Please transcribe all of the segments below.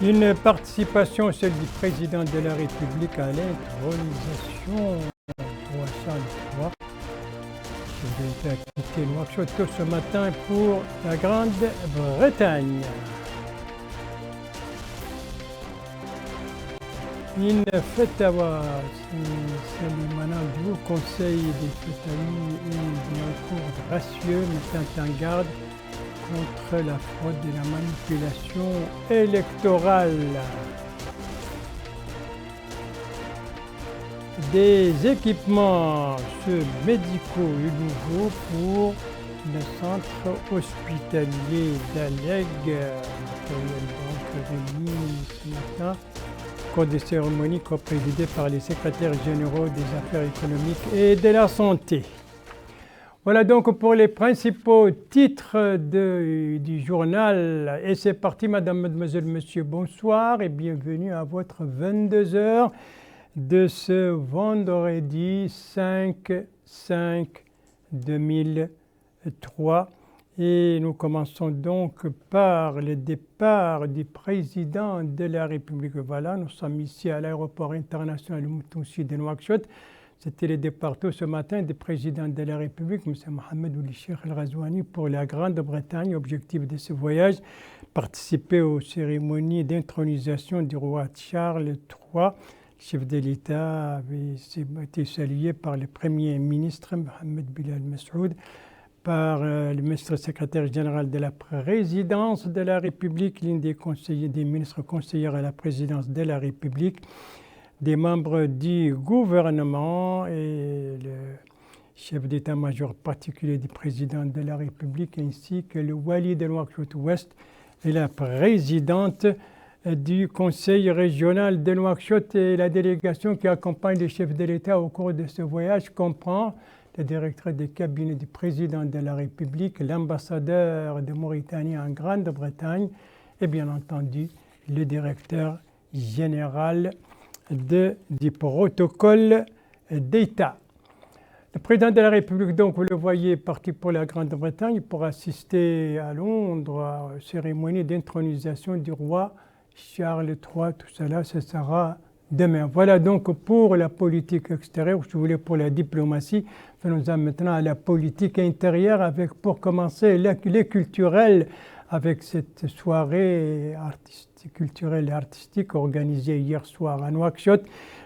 Une participation, celle du président de la République à l'intronisation du roi Charles III. Qui a quitté Nouakchott ce matin pour la Grande-Bretagne. Une fatawa, c'est l'émanant du Haut Conseil des fatwas et d'un cours gracieux mettant en garde contre la fraude et la manipulation électorale. Des équipements médicaux nouveaux pour le centre hospitalier d'Alleg, donc réuni ce matin, au cours des cérémonies co-présidées par les secrétaires généraux des affaires économiques et de la santé. Voilà donc pour les principaux titres du journal. Et c'est parti, madame, mademoiselle, monsieur, bonsoir et bienvenue à votre 22h de ce vendredi 5/5/2003. Et nous commençons donc par le départ du président de la République. Voilà, nous sommes ici à l'aéroport international Moutoussi de Nouakchott. C'était le départ tôt ce matin du président de la République, M. Mohamed Ould Cheikh El Ghazouani, pour la Grande-Bretagne. Objectif de ce voyage, participer aux cérémonies d'intronisation du roi Charles III. Le chef de l'État avait été salué par le Premier ministre Mohamed Bilal Massoud, par le ministre secrétaire général de la présidence de la République, l'un des ministres conseillers à la présidence de la République, des membres du gouvernement et le chef d'état-major particulier du président de la République, ainsi que le wali de Nouakchott-Ouest et la présidente du conseil régional de Nouakchott. Et la délégation qui accompagne le chef de l'État au cours de ce voyage comprend le directeur des cabinets du président de la République, l'ambassadeur de Mauritanie en Grande-Bretagne et bien entendu le directeur général du protocole d'État. Le président de la République, donc, vous le voyez, est parti pour la Grande-Bretagne pour assister à Londres à la cérémonie d'intronisation du roi Charles III. Tout cela, ce sera demain. Voilà donc pour la politique extérieure, je voulais pour la diplomatie. Venons-en maintenant à la politique intérieure avec, pour commencer, les culturels avec cette soirée culturelle et artistique organisée hier soir à Nouakchott.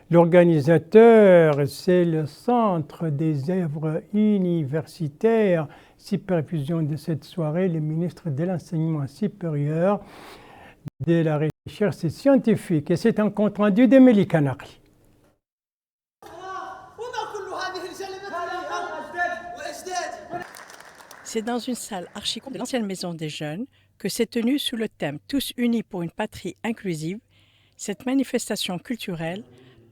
L'organisateur, c'est le Centre des œuvres universitaires. Supervision de cette soirée, le ministre de l'Enseignement supérieur, de la recherche scientifique. Et c'est un compte-rendu de Melika Nakli. C'est dans une salle archi-comble de l'ancienne maison des jeunes que s'est tenue sous le thème « Tous unis pour une patrie inclusive » cette manifestation culturelle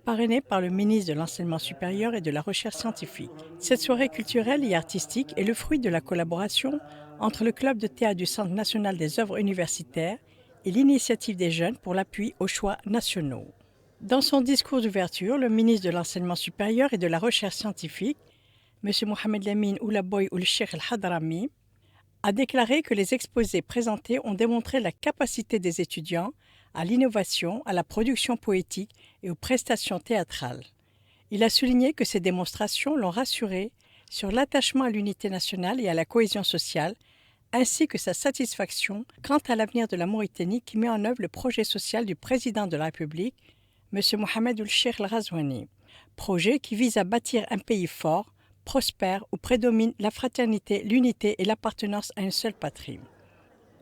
parrainée par le ministre de l'Enseignement supérieur et de la Recherche scientifique. Cette soirée culturelle et artistique est le fruit de la collaboration entre le club de théâtre du Centre national des œuvres universitaires et l'initiative des jeunes pour l'appui aux choix nationaux. Dans son discours d'ouverture, le ministre de l'Enseignement supérieur et de la Recherche scientifique, M. Mohamed Lamine Oulaboy Ould Cheikh El Hadrami, a déclaré que les exposés présentés ont démontré la capacité des étudiants à l'innovation, à la production poétique et aux prestations théâtrales. Il a souligné que ces démonstrations l'ont rassuré sur l'attachement à l'unité nationale et à la cohésion sociale, ainsi que sa satisfaction quant à l'avenir de la Mauritanie qui met en œuvre le projet social du président de la République, M. Mohamed Ould Cheikh El Ghazouani, projet qui vise à bâtir un pays fort, prospère, où prédomine la fraternité, l'unité et l'appartenance à une seule patrie.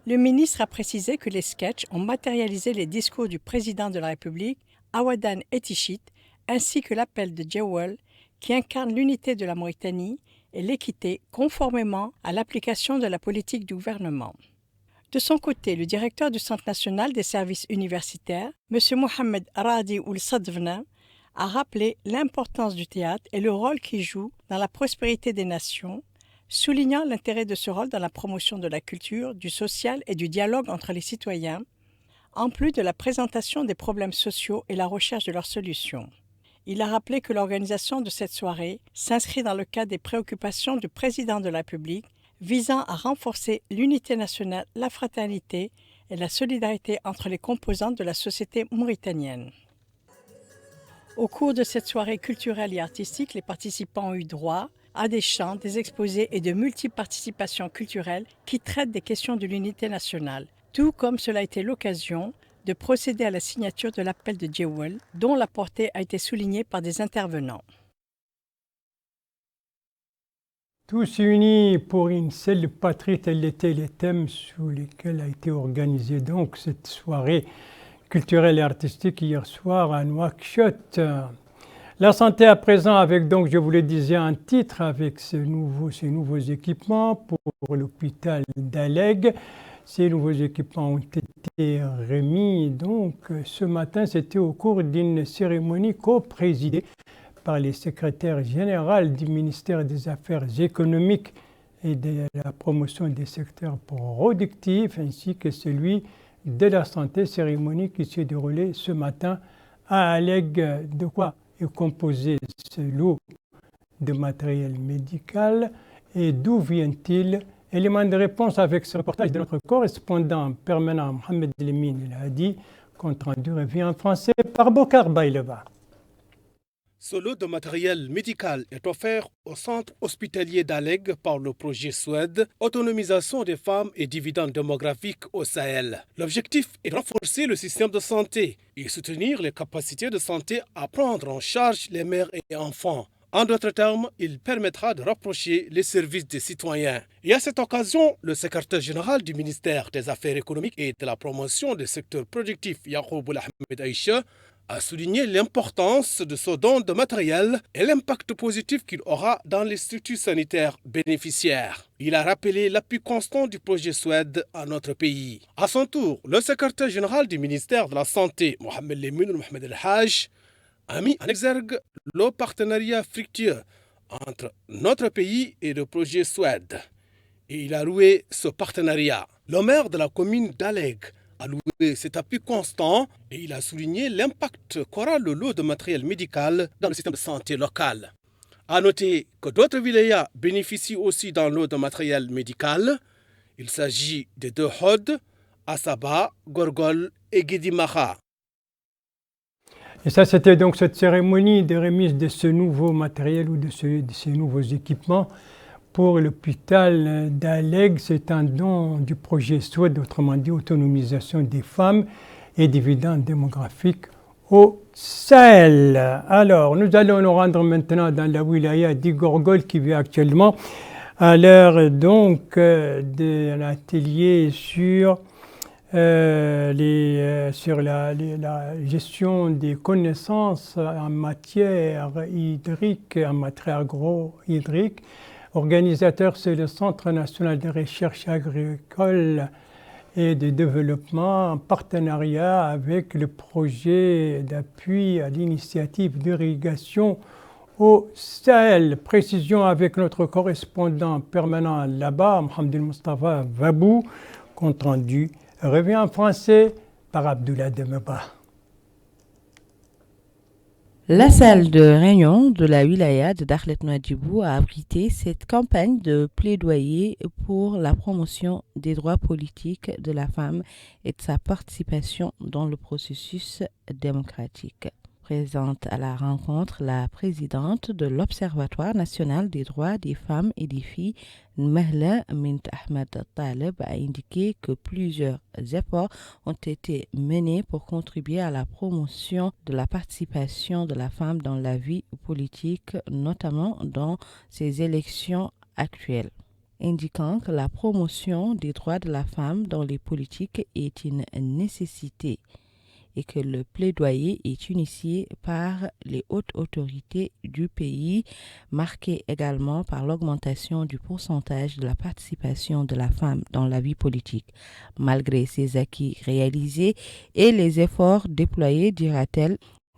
Le ministre a précisé que les sketchs ont matérialisé les discours du président de la République, Awadan Etichit, ainsi que l'appel de Djawel, qui incarne l'unité de la Mauritanie et l'équité conformément à l'application de la politique du gouvernement. De son côté, le directeur du Centre national des services universitaires, M. Mohamed Radi Ould Sadvna, a rappelé l'importance du théâtre et le rôle qu'il joue dans la prospérité des nations, soulignant l'intérêt de ce rôle dans la promotion de la culture, du social et du dialogue entre les citoyens, en plus de la présentation des problèmes sociaux et la recherche de leurs solutions. Il a rappelé que l'organisation de cette soirée s'inscrit dans le cadre des préoccupations du président de la République visant à renforcer l'unité nationale, la fraternité et la solidarité entre les composantes de la société mauritanienne. Au cours de cette soirée culturelle et artistique, les participants ont eu droit à des chants, des exposés et de multiples participations culturelles qui traitent des questions de l'unité nationale, tout comme cela a été l'occasion de procéder à la signature de l'appel de Djewel, dont la portée a été soulignée par des intervenants. Tous unis pour une seule patrie, tels étaient les thèmes sous lesquels a été organisée donc cette soirée culturelle et artistique hier soir à Nouakchott. La santé à présent avec donc, je vous le disais, un titre avec ces nouveaux équipements pour l'hôpital d'Alleg. Ces nouveaux équipements ont été remis donc ce matin, c'était au cours d'une cérémonie co-présidée par les secrétaires généraux du ministère des Affaires économiques et de la promotion des secteurs productifs, ainsi que celui de la santé, cérémonie qui s'est déroulée ce matin à Alleg. De quoi est composé ce lot de matériel médical et d'où vient-il? Élément de réponse avec ce reportage de notre correspondant permanent Mohamed Lemine El Hadi, compte rendu revient en français par Bokar Baileva. Ce lot de matériel médical est offert au centre hospitalier d'Alleg par le projet Suède, autonomisation des femmes et dividendes démographiques au Sahel. L'objectif est de renforcer le système de santé et soutenir les capacités de santé à prendre en charge les mères et enfants. En d'autres termes, il permettra de rapprocher les services des citoyens. Et à cette occasion, le secrétaire général du ministère des Affaires économiques et de la promotion des secteurs productifs, Yacoub Ahmed Aïcha, a souligné l'importance de ce don de matériel et l'impact positif qu'il aura dans les structures sanitaires bénéficiaires. Il a rappelé l'appui constant du projet Suède à notre pays. À son tour, le secrétaire général du ministère de la Santé, Mohamed Lemine Mohamed El Haj, a mis en exergue le partenariat fructueux entre notre pays et le projet Suède. Et il a loué ce partenariat. Le maire de la commune d'Alleg a loué cet appui constant et il a souligné l'impact qu'aura le lot de matériel médical dans le système de santé local. A noter que d'autres wilayas bénéficient aussi d'un lot de matériel médical. Il s'agit des deux Hod, Asaba, Gorgol et Guédimaha. Et ça, c'était donc cette cérémonie de remise de ce nouveau matériel ou de ces nouveaux équipements pour l'hôpital d'Alleg. C'est un don du projet Suède, autrement dit autonomisation des femmes et dividendes démographiques au Sahel. Alors, nous allons nous rendre maintenant dans la wilaya d'Igorgol qui vit actuellement à l'heure donc d'un atelier sur la gestion des connaissances en matière hydrique, en matière agro-hydrique. Organisateur, c'est le Centre national de recherche agricole et de développement en partenariat avec le projet d'appui à l'initiative d'irrigation au Sahel. Précision avec notre correspondant permanent là-bas, Mohamed Mustafa Vabou, compte rendu revient en français par Abdullah Demeba. La salle de réunion de la wilaya de Dakhlet Nouadhibou a abrité cette campagne de plaidoyer pour la promotion des droits politiques de la femme et de sa participation dans le processus démocratique. Présente à la rencontre, la présidente de l'Observatoire national des droits des femmes et des filles, Mahla Mint Ahmed Taleb, a indiqué que plusieurs efforts ont été menés pour contribuer à la promotion de la participation de la femme dans la vie politique, notamment dans ces élections actuelles, indiquant que la promotion des droits de la femme dans les politiques est une nécessité et que le plaidoyer est initié par les hautes autorités du pays, marqué également par l'augmentation du pourcentage de la participation de la femme dans la vie politique. Malgré ces acquis réalisés et les efforts déployés, dira-t-elle,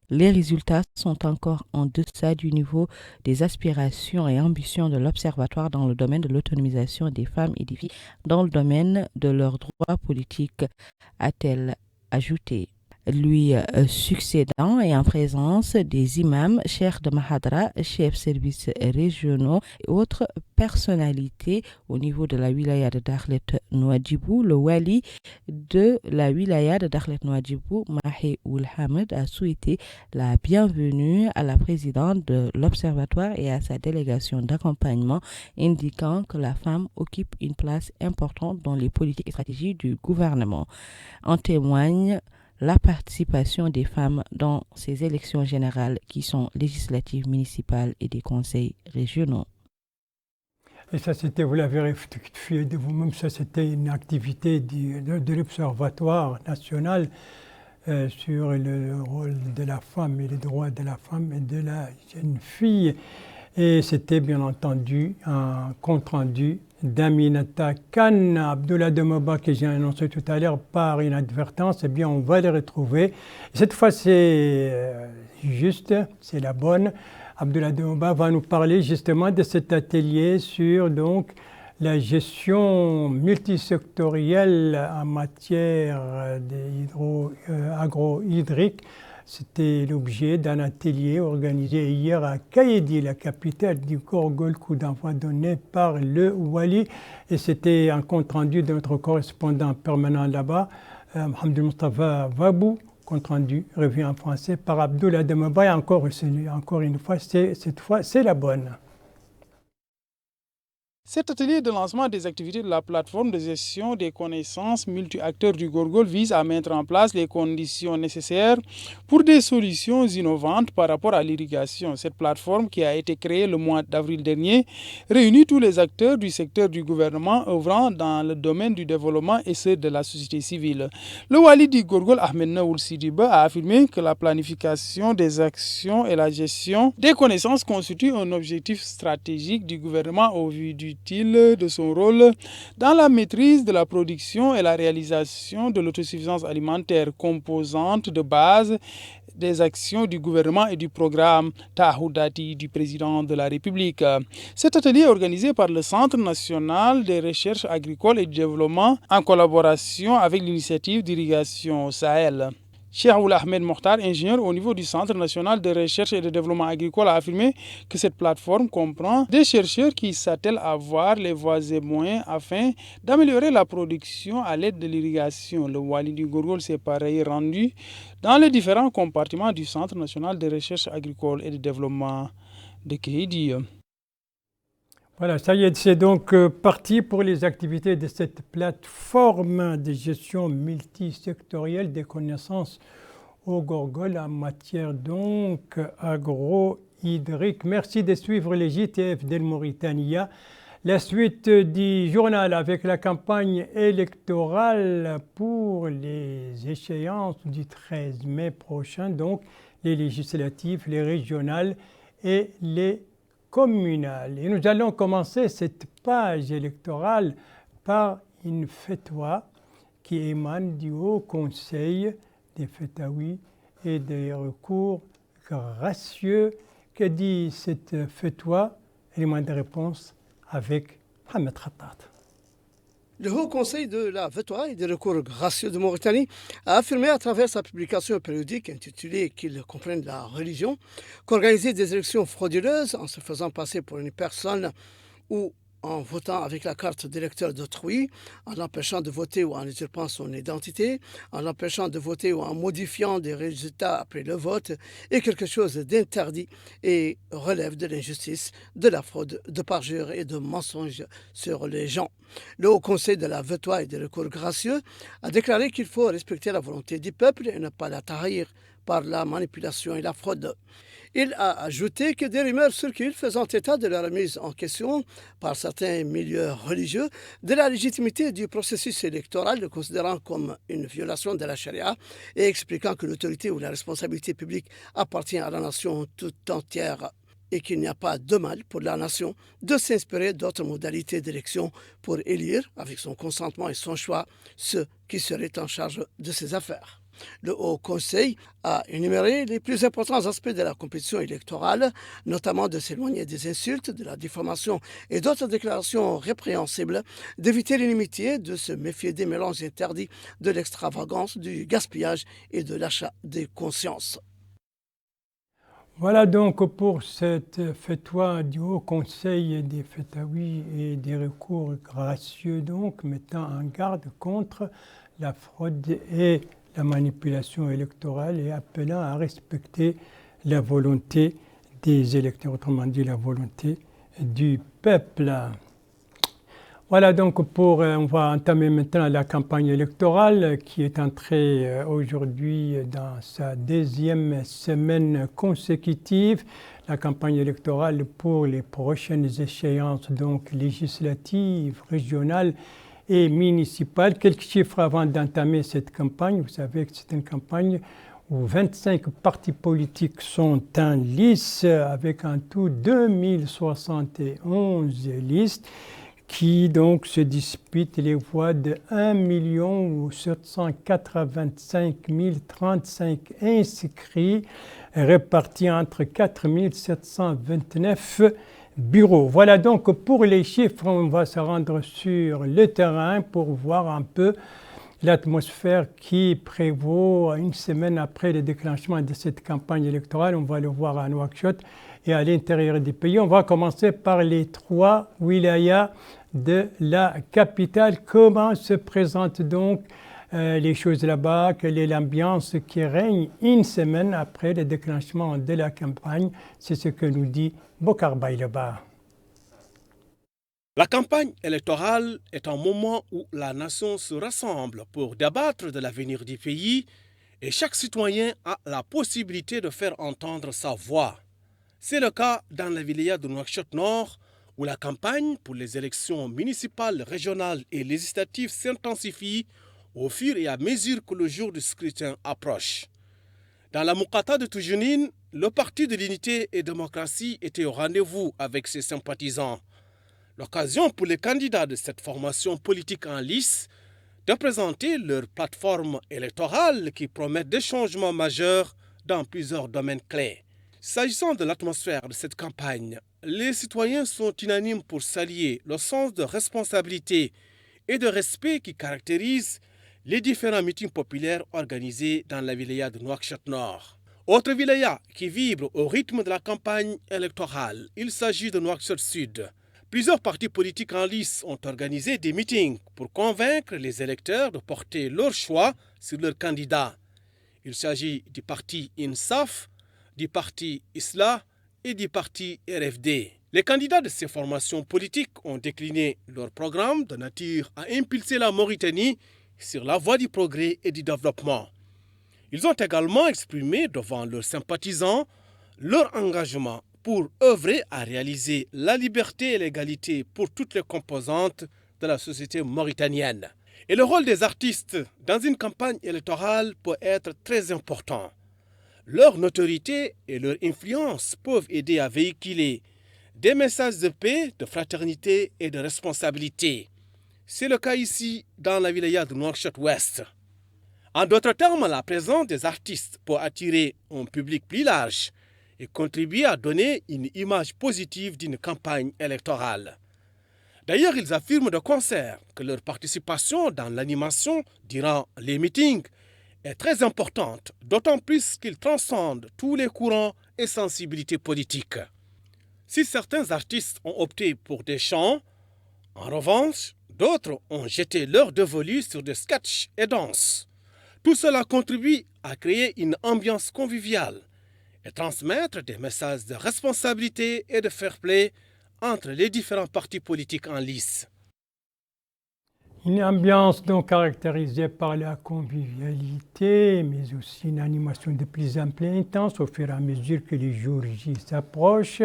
les résultats sont encore en deçà du niveau des aspirations et ambitions de l'Observatoire dans le domaine de l'autonomisation des femmes et des filles dans le domaine de leurs droits politiques, a-t-elle ajouté. lui succédant et en présence des imams, cheikhs de Mahadra, chefs services régionaux et autres personnalités au niveau de la wilaya de Dakhlet Nouadhibou. Le wali de la wilaya de Dakhlet Nouadhibou, Mahi Ould Hamid, a souhaité la bienvenue à la présidente de l'Observatoire et à sa délégation d'accompagnement, indiquant que la femme occupe une place importante dans les politiques et stratégies du gouvernement. En témoigne la participation des femmes dans ces élections générales qui sont législatives, municipales et des conseils régionaux. Et ça, c'était, vous l'avez rectifié de vous-même, ça c'était une activité de l'Observatoire national sur le rôle de la femme et les droits de la femme et de la jeune fille. Et c'était bien entendu un compte-rendu d'Aminata Khan, Abdullah Demeba, que j'ai annoncé tout à l'heure par inadvertance. Eh bien, on va les retrouver. Cette fois, c'est juste, c'est la bonne. Abdullah Demeba va nous parler justement de cet atelier sur donc la gestion multisectorielle en matière agro-hydrique. C'était l'objet d'un atelier organisé hier à Kayedi, la capitale du Gorgol, coup d'envoi donné par le Wali. Et c'était un compte-rendu de notre correspondant permanent là-bas, Mohamed Mustafa Vabou, compte-rendu revue en français par Abdullah Demeba. Et encore une fois, cette fois, c'est la bonne. Cet atelier de lancement des activités de la plateforme de gestion des connaissances multi-acteurs du Gorgol vise à mettre en place les conditions nécessaires pour des solutions innovantes par rapport à l'irrigation. Cette plateforme, qui a été créée le mois d'avril dernier, réunit tous les acteurs du secteur du gouvernement œuvrant dans le domaine du développement et ceux de la société civile. Le wali du Gorgol, Ahmed Naoul Sidiba, a affirmé que la planification des actions et la gestion des connaissances constituent un objectif stratégique du gouvernement au vu de son rôle dans la maîtrise de la production et la réalisation de l'autosuffisance alimentaire, composante de base des actions du gouvernement et du programme Tahoudati du président de la République. Cet atelier est organisé par le Centre national des recherches agricoles et du développement en collaboration avec l'initiative d'irrigation Sahel. Cheikh Ould Ahmed Mokhtar, ingénieur au niveau du Centre national de recherche et de développement agricole, a affirmé que cette plateforme comprend des chercheurs qui s'attellent à voir les voies et moyens afin d'améliorer la production à l'aide de l'irrigation. Le wali du Gorgol s'est pareil rendu dans les différents compartiments du Centre national de recherche agricole et de développement de Kayedi. Voilà, ça y est, c'est donc parti pour les activités de cette plateforme de gestion multisectorielle des connaissances au Gorgol en matière donc agro-hydrique. Merci de suivre les JTF d'El Mauritania. La suite du journal avec la campagne électorale pour les échéances du 13 mai prochain, donc les législatives, les régionales et les communales. Et nous allons commencer cette page électorale par une fatwa qui émane du Haut Conseil des Fataouis et des recours gracieux. Que dit cette fatwa? Élément de réponse avec Mohamed Khattat. Le Haut Conseil de la Fatwa et des recours gracieux de Mauritanie a affirmé à travers sa publication périodique intitulée Qu'ils comprennent la religion qu'organiser des élections frauduleuses en se faisant passer pour une personne ou en votant avec la carte d'électeur d'autrui, en l'empêchant de voter ou en usurpant son identité, en l'empêchant de voter ou en modifiant des résultats après le vote, est quelque chose d'interdit et relève de l'injustice, de la fraude, de parjure et de mensonges sur les gens. Le Haut Conseil de la Fatwa et des recours gracieux a déclaré qu'il faut respecter la volonté du peuple et ne pas la trahir par la manipulation et la fraude. Il a ajouté que des rumeurs circulent faisant état de la remise en question par certains milieux religieux de la légitimité du processus électoral, le considérant comme une violation de la charia et expliquant que l'autorité ou la responsabilité publique appartient à la nation tout entière et qu'il n'y a pas de mal pour la nation de s'inspirer d'autres modalités d'élection pour élire, avec son consentement et son choix, ceux qui seraient en charge de ses affaires. Le Haut Conseil a énuméré les plus importants aspects de la compétition électorale, notamment de s'éloigner des insultes, de la diffamation et d'autres déclarations répréhensibles, d'éviter l'inimitié, de se méfier des mélanges interdits, de l'extravagance, du gaspillage et de l'achat des consciences. Voilà donc pour cette fatwa du Haut Conseil des fataouis et des recours gracieux, donc mettant en garde contre la fraude et la manipulation électorale et appelant à respecter la volonté des électeurs, autrement dit la volonté du peuple. Voilà donc on va entamer maintenant la campagne électorale qui est entrée aujourd'hui dans sa deuxième semaine consécutive. La campagne électorale pour les prochaines échéances donc législatives, régionales et municipales. Quelques chiffres avant d'entamer cette campagne. Vous savez que c'est une campagne où 25 partis politiques sont en lice avec en tout 2071 listes qui donc se disputent les voix de 1 785 035 inscrits répartis entre 4 729 bureaux. Voilà donc pour les chiffres, on va se rendre sur le terrain pour voir un peu l'atmosphère qui prévaut une semaine après le déclenchement de cette campagne électorale. On va le voir à Nouakchott et à l'intérieur du pays. On va commencer par les 3 wilayas de la capitale. Comment se présentent donc les choses là-bas? Quelle est l'ambiance qui règne une semaine après le déclenchement de la campagne? C'est ce que nous dit Bokar Baïleba. La campagne électorale est un moment où la nation se rassemble pour débattre de l'avenir du pays et chaque citoyen a la possibilité de faire entendre sa voix. C'est le cas dans la wilaya de Nouakchott Nord où la campagne pour les élections municipales, régionales et législatives s'intensifie au fur et à mesure que le jour du scrutin approche. Dans la Moukata de Toujounine, le Parti de l'Unité et Démocratie était au rendez-vous avec ses sympathisants. L'occasion pour les candidats de cette formation politique en lice de présenter leur plateforme électorale qui promet des changements majeurs dans plusieurs domaines clés. S'agissant de l'atmosphère de cette campagne, les citoyens sont unanimes pour saluer le sens de responsabilité et de respect qui caractérise les différents meetings populaires organisés dans la wilaya de Nouakchott Nord. Autre wilaya qui vibre au rythme de la campagne électorale, il s'agit de Nouakchott Sud. Plusieurs partis politiques en lice ont organisé des meetings pour convaincre les électeurs de porter leur choix sur leurs candidats. Il s'agit du parti INSAF, du parti ISLA et du parti RFD. Les candidats de ces formations politiques ont décliné leur programme de nature à impulser la Mauritanie sur la voie du progrès et du développement. Ils ont également exprimé devant leurs sympathisants leur engagement pour œuvrer à réaliser la liberté et l'égalité pour toutes les composantes de la société mauritanienne. Et le rôle des artistes dans une campagne électorale peut être très important. Leur notoriété et leur influence peuvent aider à véhiculer des messages de paix, de fraternité et de responsabilité. C'est le cas ici dans la wilaya de Nouakchott Ouest. En d'autres termes, la présence des artistes peut attirer un public plus large et contribuer à donner une image positive d'une campagne électorale. D'ailleurs, ils affirment de concert que leur participation dans l'animation durant les meetings est très importante, d'autant plus qu'ils transcendent tous les courants et sensibilités politiques. Si certains artistes ont opté pour des chants, en revanche, d'autres ont jeté leur dévolu sur des sketchs et danses. Tout cela contribue à créer une ambiance conviviale et transmettre des messages de responsabilité et de fair play entre les différents partis politiques en lice. Une ambiance donc caractérisée par la convivialité, mais aussi une animation de plus en plus intense au fur et à mesure que les jours J s'approchent.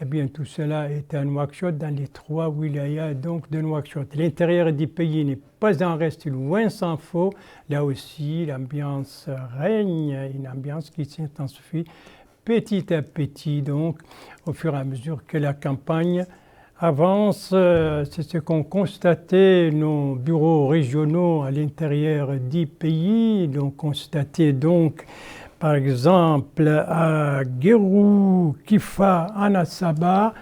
Eh bien, tout cela est à Nouakchott, dans les 3 wilayas donc de Nouakchott. L'intérieur du pays n'est pas en reste, loin s'en faut. Là aussi, l'ambiance règne, une ambiance qui s'intensifie petit à petit, donc, au fur et à mesure que la campagne avance. C'est ce qu'ont constaté nos bureaux régionaux à l'intérieur du pays. Ils ont constaté donc, par exemple, à Guérou, Kifa, Anasaba,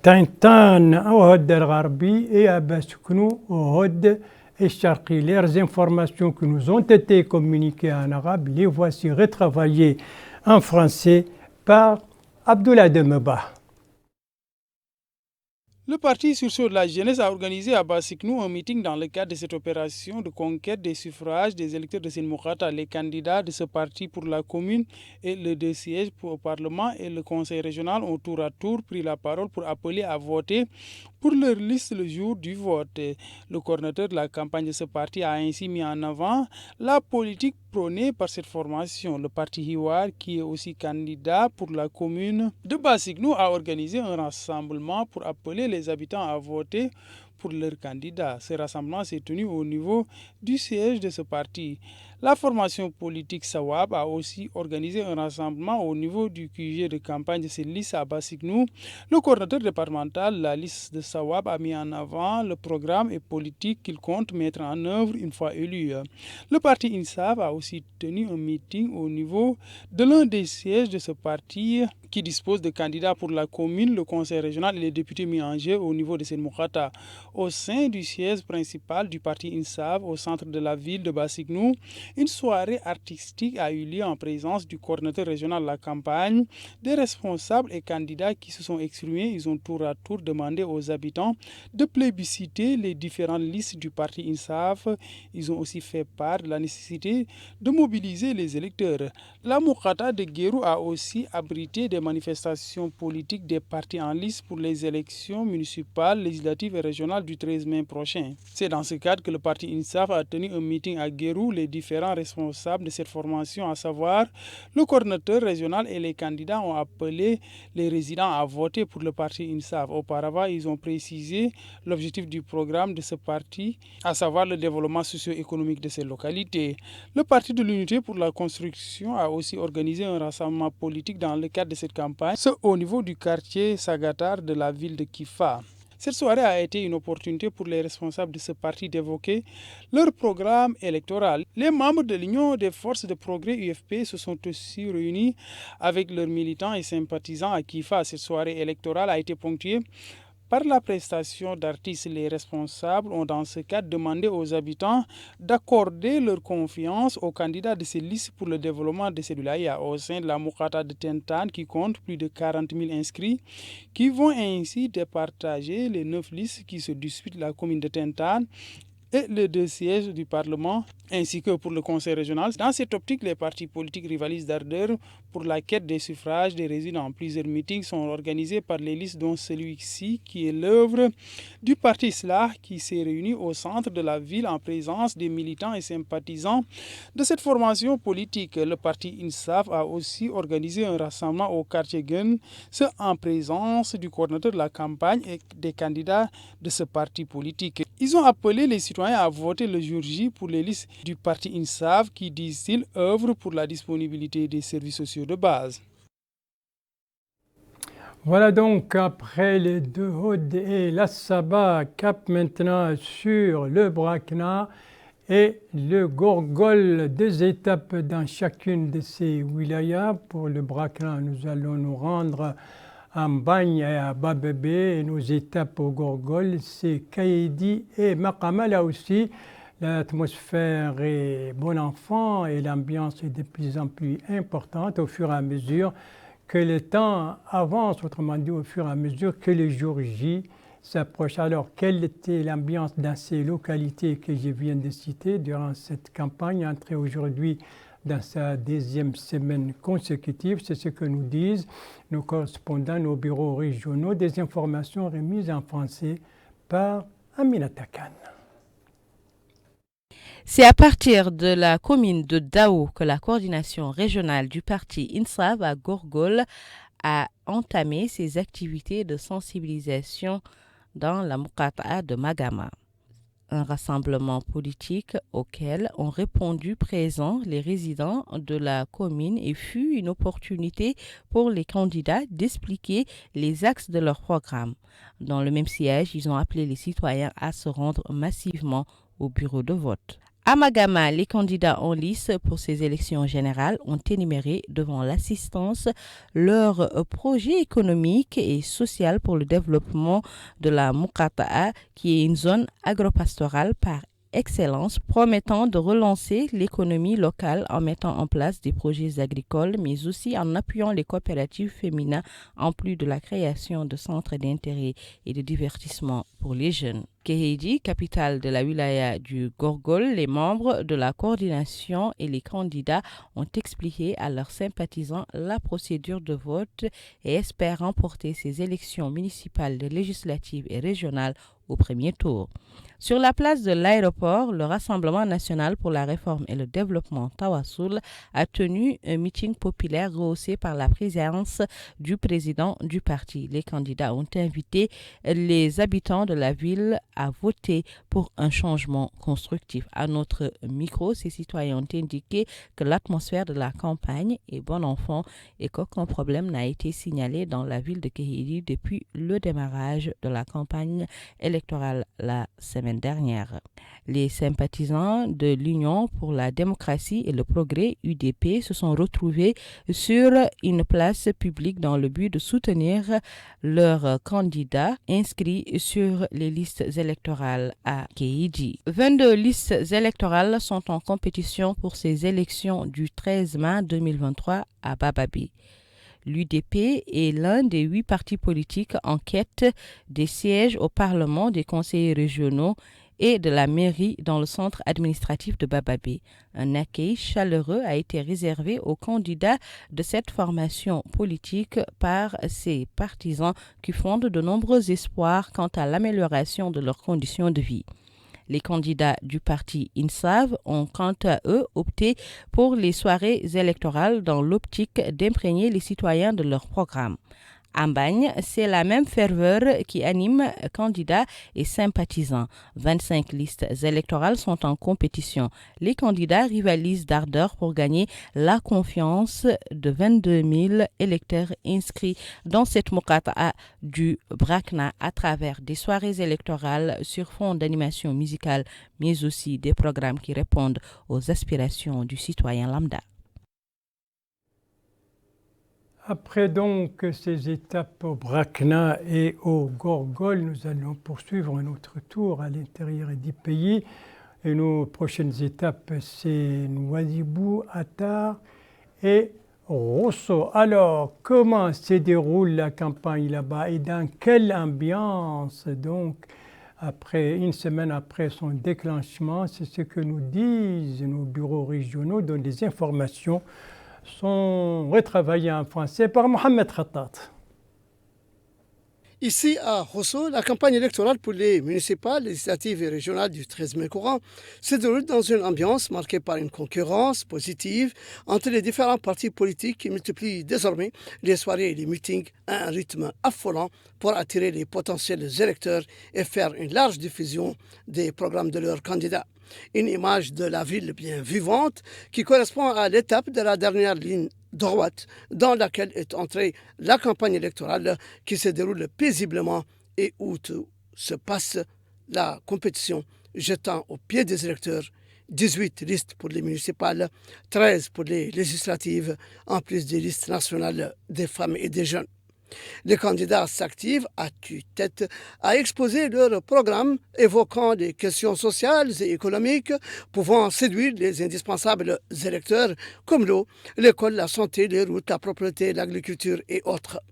Tintan, au Hod el-Gharbi et à Baskouni, au Hod el-Sharqi. Les informations qui nous ont été communiquées en arabe, les voici retravaillées en français par Abdoulaye Demeba. Le parti Sursaut de la jeunesse a organisé à Basiknou un meeting dans le cadre de cette opération de conquête des suffrages des électeurs de Sénmoukata. Les candidats de ce parti pour la commune et les deux sièges au Parlement et le Conseil régional ont tour à tour pris la parole pour appeler à voter pour leur liste le jour du vote. Le coordinateur de la campagne de ce parti a ainsi mis en avant la politique prônée par cette formation. Le parti Hiwar, qui est aussi candidat pour la commune de Basiknou, a organisé un rassemblement pour appeler les habitants à voter pour leur candidat. Ce rassemblement s'est tenu au niveau du siège de ce parti. La formation politique Sawab a aussi organisé un rassemblement au niveau du QG de campagne de cette liste à Basiknou. Le coordinateur départemental de la liste de Sawab a mis en avant le programme et politique qu'il compte mettre en œuvre une fois élu. Le parti INSAF a aussi tenu un meeting au niveau de l'un des sièges de ce parti qui dispose de candidats pour la commune, le conseil régional et les députés mis en jeu au niveau de Sénmoukata. Au sein du siège principal du parti INSAF au centre de la ville de Basiknou, une soirée artistique a eu lieu en présence du coordinateur régional de la campagne, des responsables et candidats qui se sont exprimés. Ils ont tour à tour demandé aux habitants de plébisciter les différentes listes du parti INSAF. Ils ont aussi fait part de la nécessité de mobiliser les électeurs. La Moukata de Guérou a aussi abrité des manifestations politiques des partis en lice pour les élections municipales, législatives et régionales du 13 mai prochain. C'est dans ce cadre que le parti INSAF a tenu un meeting à Guérou. Les différents responsables de cette formation, à savoir le coordinateur régional et les candidats, ont appelé les résidents à voter pour le parti INSAF. Auparavant, ils ont précisé l'objectif du programme de ce parti, à savoir le développement socio-économique de ces localités. Le parti de l'Unité pour la construction a aussi organisé un rassemblement politique dans le cadre de cette campagne, ce au niveau du quartier Sagatar de la ville de Kifa. Cette soirée a été une opportunité pour les responsables de ce parti d'évoquer leur programme électoral. Les membres de l'Union des forces de progrès UFP se sont aussi réunis avec leurs militants et sympathisants à Kifa. Cette soirée électorale a été ponctuée par la prestation d'artistes. Les responsables ont dans ce cadre demandé aux habitants d'accorder leur confiance aux candidats de ces listes pour le développement de ces wilayas au sein de la Moukata de Tintan qui compte plus de 40 000 inscrits qui vont ainsi départager les 9 listes qui se disputent la commune de Tintan et les 2 sièges du Parlement, ainsi que pour le Conseil régional. Dans cette optique, les partis politiques rivalisent d'ardeur pour la quête des suffrages des résidents. Plusieurs meetings sont organisés par les listes, dont celui-ci qui est l'œuvre du parti Islah, qui s'est réuni au centre de la ville en présence des militants et sympathisants de cette formation politique. Le parti INSAF a aussi organisé un rassemblement au quartier Gun, ce en présence du coordinateur de la campagne et des candidats de ce parti politique. Ils ont appelé les citoyens à voter le jour J pour les listes du parti INSAF qui, disent-ils, œuvrent pour la disponibilité des services sociaux de base. Voilà donc, après les 2 Hod et la Saba, cap maintenant sur le Brakna et le Gorgol, 2 étapes dans chacune de ces wilayas. Pour le Brakna, nous allons nous rendre en Bagne et à Babébé, et nos étapes au Gorgol, c'est Kaïdi et Makama. Là aussi, l'atmosphère est bon enfant et l'ambiance est de plus en plus importante au fur et à mesure que le temps avance, autrement dit au fur et à mesure que le jour J s'approche. Alors, quelle était l'ambiance dans ces localités que je viens de citer durant cette campagne entrée aujourd'hui dans sa 2e semaine consécutive? C'est ce que nous disent nos correspondants, nos bureaux régionaux, des informations remises en français par Aminata Khan. C'est à partir de la commune de Dao que la coordination régionale du parti INSAF à Gorgol a entamé ses activités de sensibilisation dans la Moukata de Magama. un rassemblement politique auquel ont répondu présents les résidents de la commune et fut une opportunité pour les candidats d'expliquer les axes de leur programme. Dans le même siège, ils ont appelé les citoyens à se rendre massivement au bureau de vote. À Magama, les candidats en lice pour ces élections générales ont énuméré devant l'assistance leur projet économique et social pour le développement de la Mukata'a, qui est une zone agropastorale par excellence, promettant de relancer l'économie locale en mettant en place des projets agricoles, mais aussi en appuyant les coopératives féminines, en plus de la création de centres d'intérêt et de divertissement pour les jeunes. Kéhédi, capitale de la wilaya du Gorgol, les membres de la coordination et les candidats ont expliqué à leurs sympathisants la procédure de vote et espèrent remporter ces élections municipales, législatives et régionales au premier tour. Sur la place de l'aéroport, le Rassemblement national pour la réforme et le développement Tawassoul a tenu un meeting populaire rehaussé par la présence du président du parti. Les candidats ont invité les habitants de la ville à voter pour un changement constructif. À notre micro, ces citoyens ont indiqué que l'atmosphère de la campagne est bon enfant et qu'aucun problème n'a été signalé dans la ville de Kéhédi depuis le démarrage de la campagne électorale la semaine dernière. Les sympathisants de l'Union pour la démocratie et le progrès UDP se sont retrouvés sur une place publique dans le but de soutenir leurs candidats inscrits sur les listes électorales à Kéhédi. 22 listes électorales sont en compétition pour ces élections du 13 mai 2023 à Bababi. L'UDP est l'un des 8 partis politiques en quête des sièges au Parlement, des conseillers régionaux et de la mairie dans le centre administratif de Bababé. Un accueil chaleureux a été réservé aux candidats de cette formation politique par ses partisans qui fondent de nombreux espoirs quant à l'amélioration de leurs conditions de vie. Les candidats du parti INSAV ont quant à eux opté pour les soirées électorales dans l'optique d'imprégner les citoyens de leur programme. À Mbagne, c'est la même ferveur qui anime candidats et sympathisants. 25 listes électorales sont en compétition. Les candidats rivalisent d'ardeur pour gagner la confiance de 22 000 électeurs inscrits dans cette Mokata du Brakna à travers des soirées électorales sur fond d'animation musicale, mais aussi des programmes qui répondent aux aspirations du citoyen lambda. Après donc ces étapes au Brakna et au Gorgol, nous allons poursuivre notre tour à l'intérieur du pays. Et nos prochaines étapes, c'est Nouadhibou, Attar et Rosso. Alors, comment se déroule la campagne là-bas et dans quelle ambiance? Donc, après une semaine après son déclenchement, c'est ce que nous disent nos bureaux régionaux, dont des informations sont retravaillés en français par Mohamed Khattat. Ici à Rosso, la campagne électorale pour les municipales, législatives et régionales du 13 mai courant se déroule dans une ambiance marquée par une concurrence positive entre les différents partis politiques qui multiplient désormais les soirées et les meetings à un rythme affolant pour attirer les potentiels électeurs et faire une large diffusion des programmes de leurs candidats. Une image de la ville bien vivante qui correspond à l'étape de la dernière ligne droite dans laquelle est entrée la campagne électorale qui se déroule paisiblement et où tout se passe la compétition, jetant au pied des électeurs 18 listes pour les municipales, 13 pour les législatives, en plus des listes nationales des femmes et des jeunes. Les candidats s'activent à tue-tête à exposer leur programme évoquant des questions sociales et économiques pouvant séduire les indispensables électeurs comme l'eau, l'école, la santé, les routes, la propriété, l'agriculture et autres.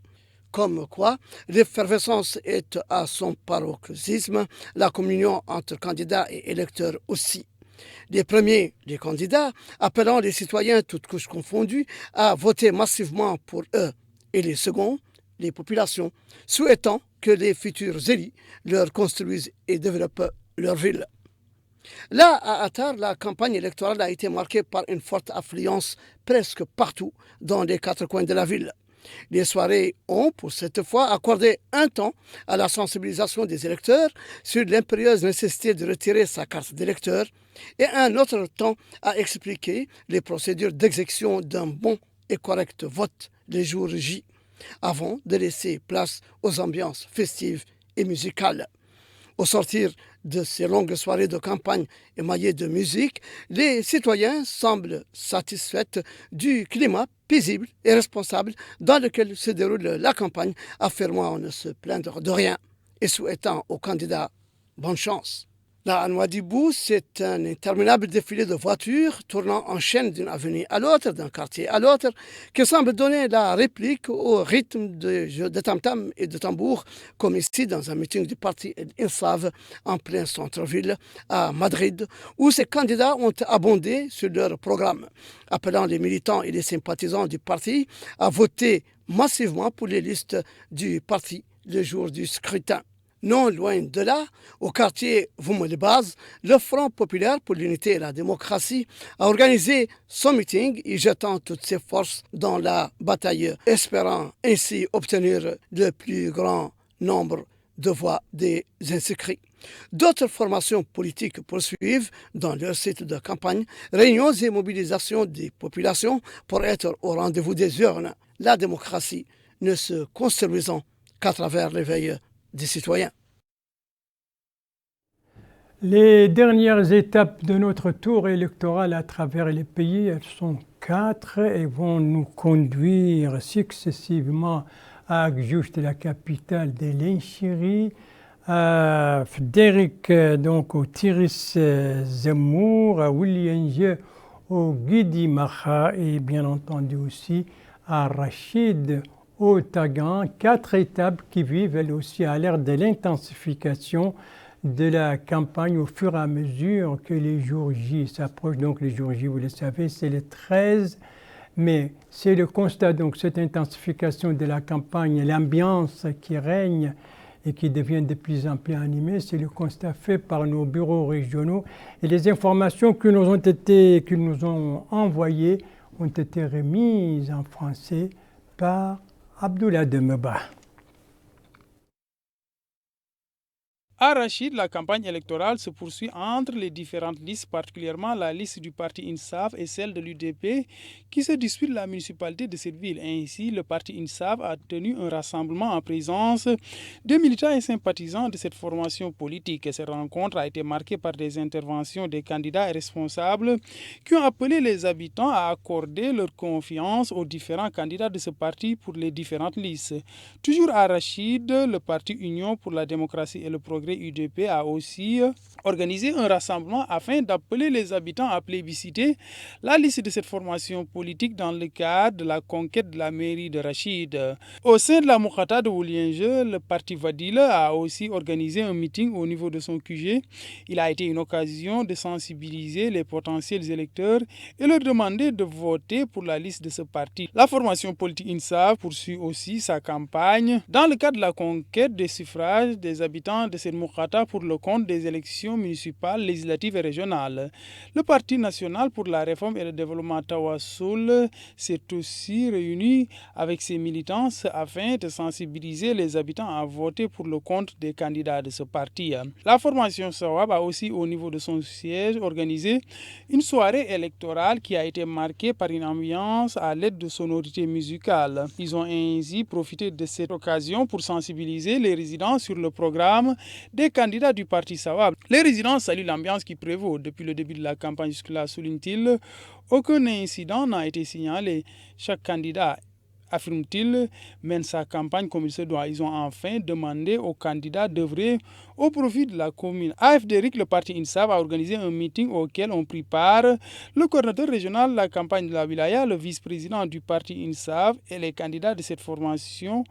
Comme quoi, l'effervescence est à son paroxysme, la communion entre candidats et électeurs aussi. Les premiers, les candidats, appelant les citoyens, toutes couches confondues, à voter massivement pour eux, et les seconds, les populations, souhaitant que les futurs élus leur construisent et développent leur ville. Là, à Attar, la campagne électorale a été marquée par une forte affluence presque partout dans les 4 coins de la ville. Les soirées ont, pour cette fois, accordé un temps à la sensibilisation des électeurs sur l'impérieuse nécessité de retirer sa carte d'électeur et un autre temps à expliquer les procédures d'exécution d'un bon et correct vote les jours J, avant de laisser place aux ambiances festives et musicales. Au sortir de ces longues soirées de campagne émaillées de musique, les citoyens semblent satisfaits du climat paisible et responsable dans lequel se déroule la campagne, affirmant ne se plaindre de rien et souhaitant aux candidats bonne chance. Là, à Nouadhibou, c'est un interminable défilé de voitures tournant en chaîne d'une avenue à l'autre, d'un quartier à l'autre, qui semble donner la réplique au rythme de jeux de tam-tam et de tambour, comme ici dans un meeting du parti INSAV en plein centre-ville à Madrid, où ces candidats ont abondé sur leur programme, appelant les militants et les sympathisants du parti à voter massivement pour les listes du parti le jour du scrutin. Non loin de là, au quartier Voumelbaz, le Front populaire pour l'unité et la démocratie a organisé son meeting y jetant toutes ses forces dans la bataille, espérant ainsi obtenir le plus grand nombre de voix des inscrits. D'autres formations politiques poursuivent dans leur site de campagne réunions et mobilisations des populations pour être au rendez-vous des urnes, la démocratie ne se construisant qu'à travers l'éveil des citoyens. Les dernières étapes de notre tour électoral à travers les pays, elles sont 4 et vont nous conduire successivement à Agjush, la capitale de l'Inchiri, à Frédéric, donc au Tiris Zemmour, à Willienge, au Guidi Maha et bien entendu aussi à Rachid au Tagan. 4 étapes qui vivent elles aussi à l'ère de l'intensification de la campagne au fur et à mesure que les jours J s'approchent. Donc les jours J, vous le savez, c'est le 13 mai. C'est le constat, donc cette intensification de la campagne, l'ambiance qui règne et qui devient de plus en plus animée, c'est le constat fait par nos bureaux régionaux. Et les informations qu'ils nous ont envoyées ont été remises en français par Abdoullah Demeba. À Rachid, la campagne électorale se poursuit entre les différentes listes, particulièrement la liste du parti INSAF et celle de l'UDP, qui se disputent la municipalité de cette ville. Ainsi, le parti INSAF a tenu un rassemblement en présence de militants et sympathisants de cette formation politique. Cette rencontre a été marquée par des interventions des candidats et responsables qui ont appelé les habitants à accorder leur confiance aux différents candidats de ce parti pour les différentes listes. Toujours à Rachid, le parti Union pour la démocratie et le progrès UDP a aussi organisé un rassemblement afin d'appeler les habitants à plébisciter la liste de cette formation politique dans le cadre de la conquête de la mairie de Rachid. Au sein de la Moukata de Woulienge, le parti Vadil a aussi organisé un meeting au niveau de son QG. Il a été une occasion de sensibiliser les potentiels électeurs et leur demander de voter pour la liste de ce parti. La formation politique INSAF poursuit aussi sa campagne dans le cadre de la conquête des suffrages des habitants de cette Moukata pour le compte des élections municipales, législatives et régionales. Le Parti national pour la réforme et le développement Tawassoul s'est aussi réuni avec ses militants afin de sensibiliser les habitants à voter pour le compte des candidats de ce parti. La formation Sawab a aussi au niveau de son siège organisé une soirée électorale qui a été marquée par une ambiance à l'aide de sonorités musicales. Ils ont ainsi profité de cette occasion pour sensibiliser les résidents sur le programme des candidats du parti Sawab. Les résidents saluent l'ambiance qui prévaut depuis le début de la campagne jusque-là, souligne-t-il. Aucun incident n'a été signalé. Chaque candidat, affirme-t-il, mène sa campagne comme il se doit. Ils ont enfin demandé aux candidats d'œuvrer au profit de la commune. À Frédéric, le parti INSAF a organisé un meeting auquel ont pris part le coordinateur régional de la campagne de la Wilaya, le vice-président du parti INSAF et les candidats de cette formation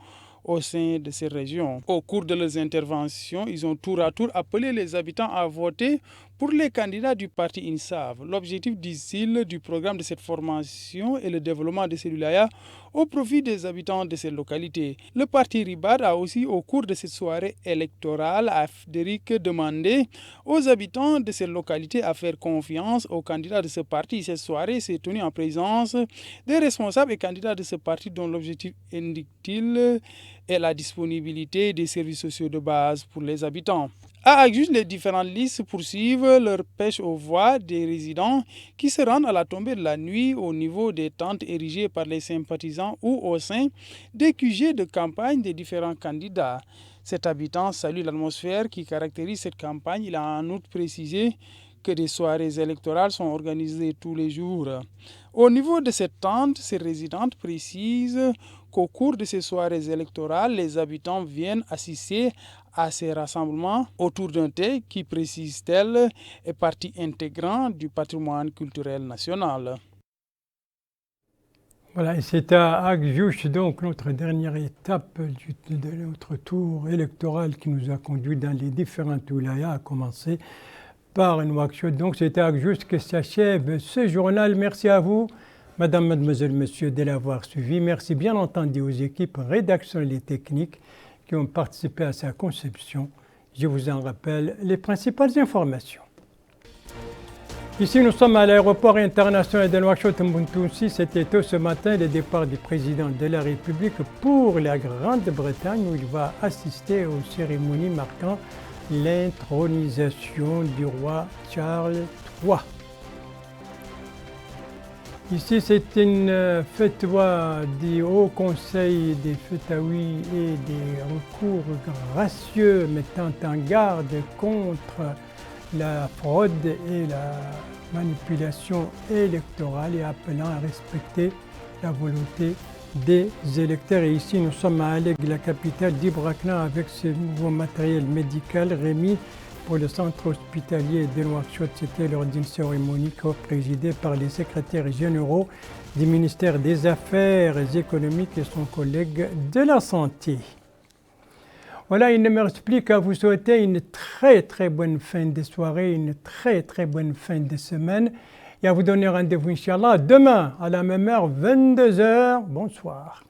au sein de ces régions. Au cours de leurs interventions, ils ont tour à tour appelé les habitants à voter Pour les candidats du parti INSAV, l'objectif, disent-ils, du programme de cette formation est le développement de ces wilayas au profit des habitants de ces localités. Le parti RIBAD a aussi, au cours de cette soirée électorale, à Frédéric demandé aux habitants de ces localités à faire confiance aux candidats de ce parti. Cette soirée s'est tenue en présence des responsables et candidats de ce parti dont l'objectif, indique-t-il, est la disponibilité des services sociaux de base pour les habitants. À Agjuch, les différentes listes poursuivent leur pêche aux voix des résidents qui se rendent à la tombée de la nuit au niveau des tentes érigées par les sympathisants ou au sein des QG de campagne des différents candidats. Cet habitant salue l'atmosphère qui caractérise cette campagne. Il a en outre précisé que des soirées électorales sont organisées tous les jours. Au niveau de cette tente, ces résidentes précisent qu'au cours de ces soirées électorales, les habitants viennent assister à ces rassemblements autour d'un thé qui, précise-t-elle, est partie intégrante du patrimoine culturel national. Voilà, et c'est à Agjuch, donc notre dernière étape de notre tour électoral qui nous a conduit dans les différentes wilayas, à commencer par Nouakchott. Donc c'est à Agjuch que s'achève ce journal. Merci à vous, Madame, Mademoiselle, Monsieur, de l'avoir suivi. Merci bien entendu aux équipes rédactionnelles et techniques qui ont participé à sa conception. Je vous en rappelle les principales informations. Ici, nous sommes à l'aéroport international de Nouakchott-Mbuntoussi. C'était tôt ce matin le départ du président de la République pour la Grande-Bretagne, où il va assister aux cérémonies marquant l'intronisation du roi Charles III. Ici, c'est une fatwa du Haut Conseil des fataouis et des recours gracieux mettant en garde contre la fraude et la manipulation électorale et appelant à respecter la volonté des électeurs. Et ici, nous sommes à Alleg, la capitale d'Ibrakna, avec ce nouveau matériel médical remis pour le centre hospitalier de Nouakchott. C'était lors d'une cérémonie présidée par les secrétaires généraux du ministère des Affaires économiques et son collègue de la Santé. Voilà, il ne me reste plus qu'à vous souhaiter une très bonne fin de soirée, une très bonne fin de semaine et à vous donner rendez-vous, Inch'Allah, demain à la même heure, 22h. Bonsoir.